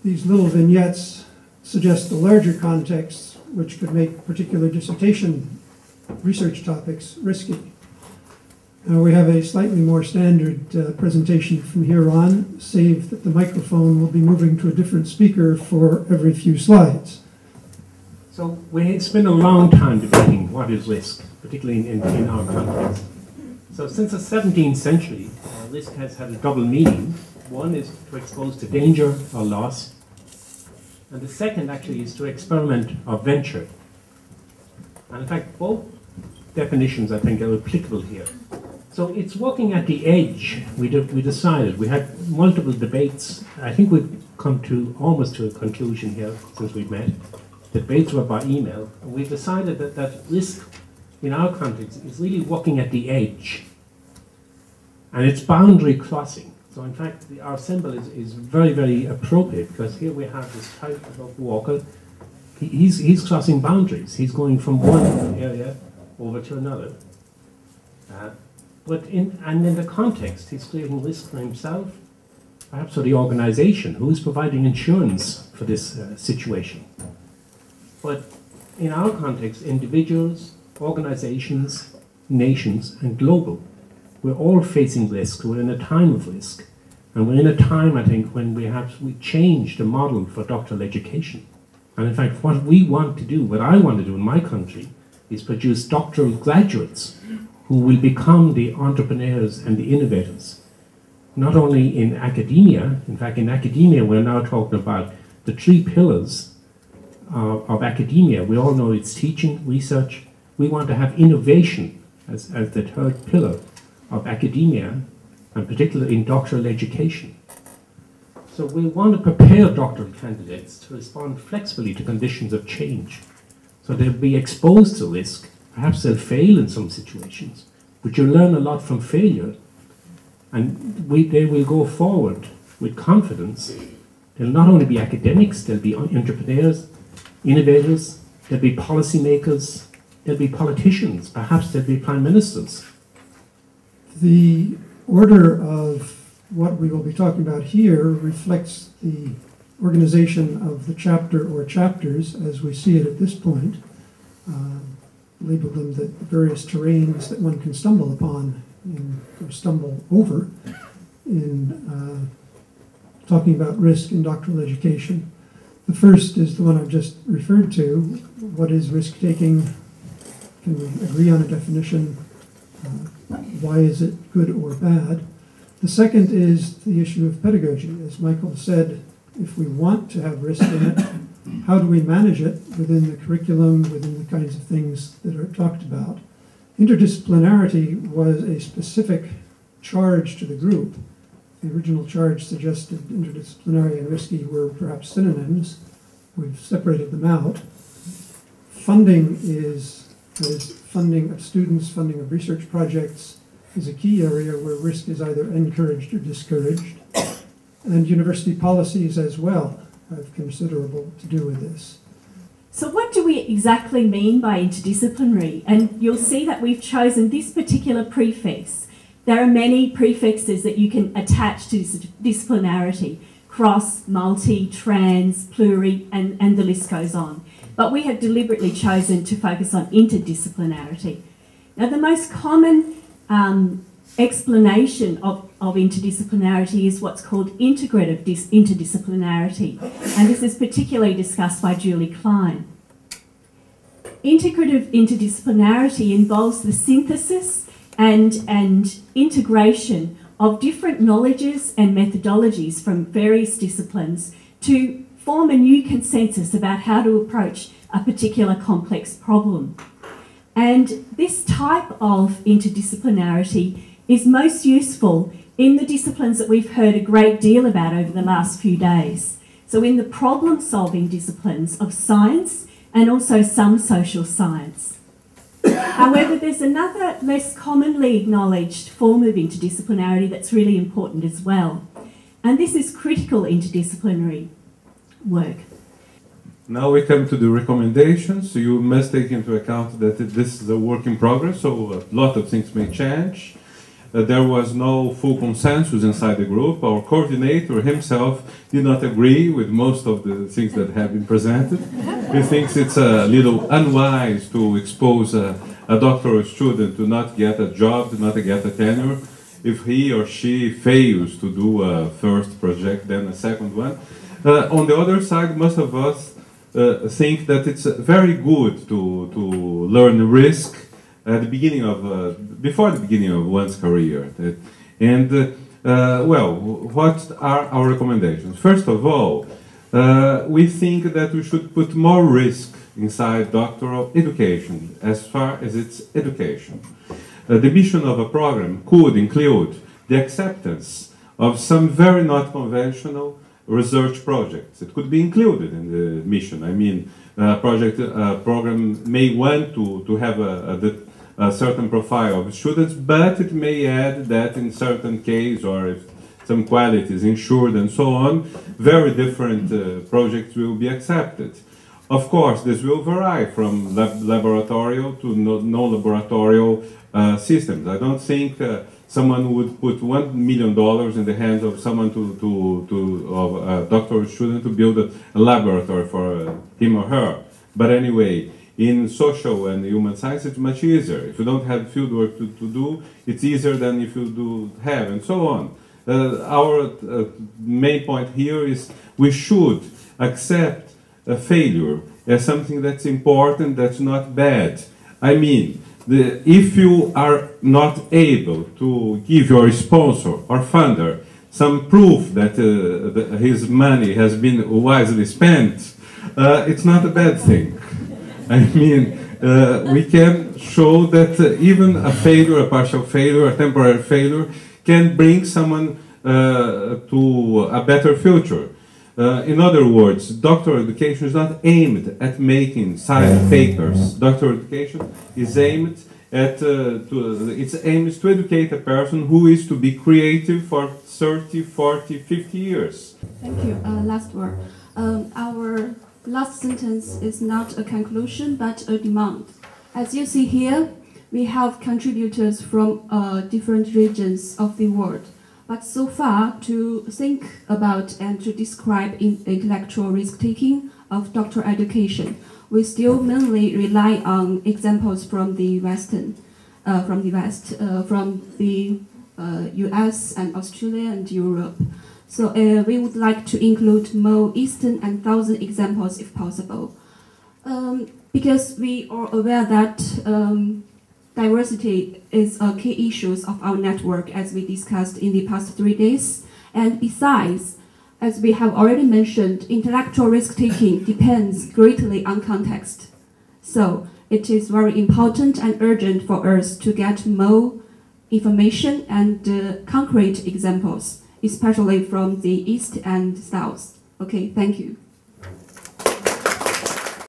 these little vignettes suggest the larger contexts which could make particular dissertation research topics risky. We have a slightly more standard presentation from here on, save that the microphone will be moving to a different speaker for every few slides. So we spent a long time debating what is risk, particularly in our context. So since the 17th century, risk has had a double meaning. One is to expose to danger or loss, and the second actually is to experiment or venture. And in fact, both definitions, I think, are applicable here. So it's walking at the edge. We decided, we had multiple debates. I think we've come to almost to a conclusion here since we've met. Debates were by email. And we've decided that risk in our context is really walking at the edge. And it's boundary crossing. So in fact, our symbol is very, very appropriate, because here we have this type of walker. He's crossing boundaries. He's going from one area over to another. And in the context, he's creating risk for himself, perhaps for the organization, who is providing insurance for this situation. But in our context, individuals, organizations, nations, and global, we're all facing risk. We're in a time of risk. And we're in a time, I think, when we changed the model for doctoral education. And in fact, what we want to do, what I want to do in my country, is produce doctoral graduates who will become the entrepreneurs and the innovators. Not only in academia, in fact, in academia, we're now talking about the three pillars of academia. We all know it's teaching, research. We want to have innovation as the third pillar of academia, and particularly in doctoral education. So we want to prepare doctoral candidates to respond flexibly to conditions of change. So they'll be exposed to risk. Perhaps they'll fail in some situations, but you'll learn a lot from failure. And they will go forward with confidence. They'll not only be academics, they'll be entrepreneurs, innovators, they'll be policymakers, they'll be politicians, perhaps they'll be prime ministers. The order of what we will be talking about here reflects the organization of the chapter or chapters as we see it at this point. Label them the various terrains that one can stumble upon or stumble over in talking about risk in doctoral education. The first is the one I've just referred to. What is risk-taking? Can we agree on a definition? Why is it good or bad? The second is the issue of pedagogy. As Michael said, if we want to have risk in it, how do we manage it within the curriculum, within the kinds of things that are talked about? Interdisciplinarity was a specific charge to the group. The original charge suggested interdisciplinary and risky were perhaps synonyms. We've separated them out. Funding is funding of students, funding of research projects is a key area where risk is either encouraged or discouraged. And university policies as well have considerable to do with this. So what do we exactly mean by interdisciplinary? And you'll see that we've chosen this particular prefix. There are many prefixes that you can attach to disciplinarity: cross, multi, trans, pluri, and the list goes on. But we have deliberately chosen to focus on interdisciplinarity. Now, the most common explanation of interdisciplinarity is what's called integrative interdisciplinarity, and this is particularly discussed by Julie Klein. Integrative interdisciplinarity involves the synthesis and integration of different knowledges and methodologies from various disciplines to form a new consensus about how to approach a particular complex problem. And this type of interdisciplinarity is most useful in the disciplines that we've heard a great deal about over the last few days. So in the problem-solving disciplines of science and also some social science. However, there's another less commonly acknowledged form of interdisciplinarity that's really important as well. And this is critical interdisciplinary work. Now we come to the recommendations. So you must take into account that this is a work in progress, so a lot of things may change. there was no full consensus inside the group. Our coordinator himself did not agree with most of the things that have been presented. He thinks it's a little unwise to expose a doctoral student to not get a job, to not get a tenure, if he or she fails to do a first project, then a second one. On the other side, most of us think that it's very good to learn risk at the beginning of, before the beginning of one's career. Well, what are our recommendations? First of all, we think that we should put more risk inside doctoral education, as far as it's education. The mission of a program could include the acceptance of some very not conventional research projects. It could be included in the mission. I mean, a program may want to have a certain profile of students, but it may add that in certain case, or if some quality is ensured and so on, very different projects will be accepted. Of course, this will vary from laboratorial to non-laboratorial systems. I don't think someone would put $1 million in the hands of someone of a doctoral student to build a laboratory for him or her. But anyway, in social and human science, it's much easier. If you don't have field work to do, it's easier than if you do have, and so on. Our main point here is we should accept a failure as something that's important, that's not bad. I mean, if you are not able to give your sponsor or funder some proof that his money has been wisely spent, it's not a bad thing. I mean, we can show that even a failure, a partial failure, a temporary failure, can bring someone to a better future. In other words, doctoral education is not aimed at making science papers. Doctoral education is aimed at, its aim is to educate a person who is to be creative for 30, 40, 50 years. Thank you. Last word. Our last sentence is not a conclusion, but a demand. As you see here, we have contributors from different regions of the world. But so far, to think about and to describe intellectual risk-taking of doctoral education, we still mainly rely on examples from the West, from the US and Australia and Europe. So we would like to include more Eastern and Southern examples if possible. Because we are aware that diversity is a key issue of our network, as we discussed in the past 3 days. And besides, as we have already mentioned, intellectual risk-taking depends greatly on context. So it is very important and urgent for us to get more information and concrete examples, especially from the East and South. Okay, thank you.